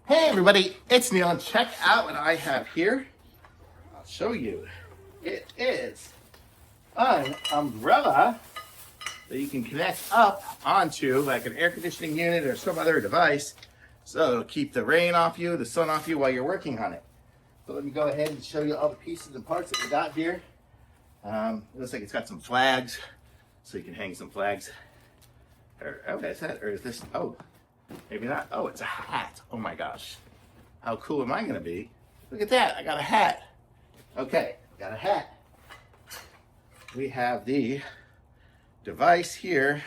Hey everybody, it's Neil, and check out what I have here. I'll show you. It is an umbrella that you can connect up onto like an air conditioning unit or some other device, so it'll keep the rain off you, the sun off you while you're working on it. So let me go ahead and show you all the pieces and parts that we got here. It looks like it's got some flags, so you can hang some flags. Okay, is that, or is this, oh, maybe not. Oh, it's a hat. Oh my gosh. How cool am I going to be? Look at that. I got a hat. Okay, got a hat. We have the device here,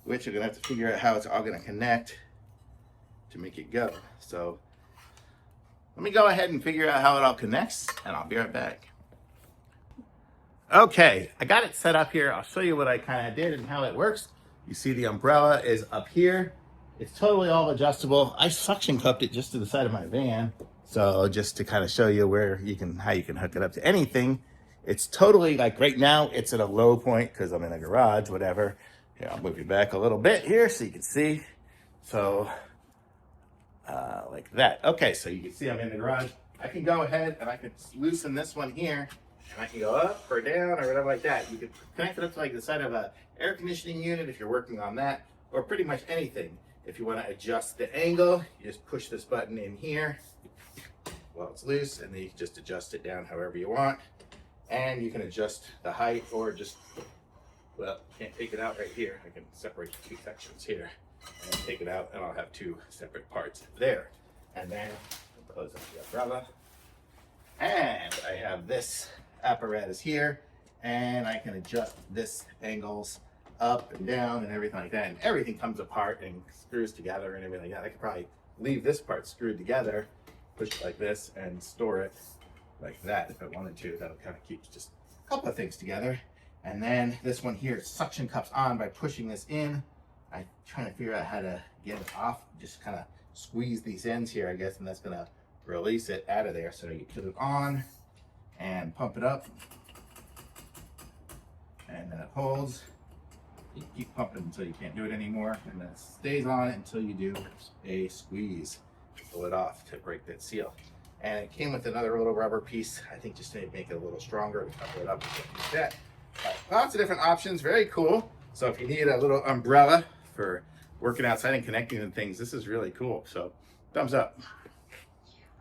which we're going to have to figure out how it's all going to connect to make it go. So let me go ahead and figure out how it all connects, and I'll be right back. Okay, I got it set up here. I'll show you what I kind of did and how it works. You see the umbrella is up here. It's totally all adjustable. I suction cupped it just to the side of my van. So just to kind of show you where you can, how you can hook it up to anything. It's totally like right now, it's at a low point because I'm in a garage, whatever. Here, I'll move you back a little bit here so you can see. So like that. Okay, so you can see I'm in the garage. I can go ahead and I can loosen this one here. And I can go up or down or whatever like that. You can connect it up to like the side of an air conditioning unit if you're working on that, or pretty much anything. If you want to adjust the angle, you just push this button in here while it's loose, and then you can just adjust it down however you want. And you can adjust the height, or just, well, can't take it out right here. I can separate the two sections here and take it out, and I'll have two separate parts there. And then I'll close up the umbrella. And I have this apparatus here, and I can adjust this angles up and down and everything like that, and everything comes apart and screws together and everything like that. I could probably leave this part screwed together, push it like this, and store it like that if I wanted to. That'll kind of keep just a couple of things together. And then this one here suction cups on by pushing this in. I'm trying to figure out how to get it off. Just kind of squeeze these ends here, I guess, and that's gonna release it out of there. So you put it on and pump it up, and then it holds. You keep pumping until you can't do it anymore, and then it stays on it until you do a squeeze to pull it off to break that seal. And it came with another little rubber piece, I think, just to make it a little stronger, to cover it up and stuff like that. Lots of different options, very cool. So if you need a little umbrella for working outside and connecting to things, this is really cool. So thumbs up.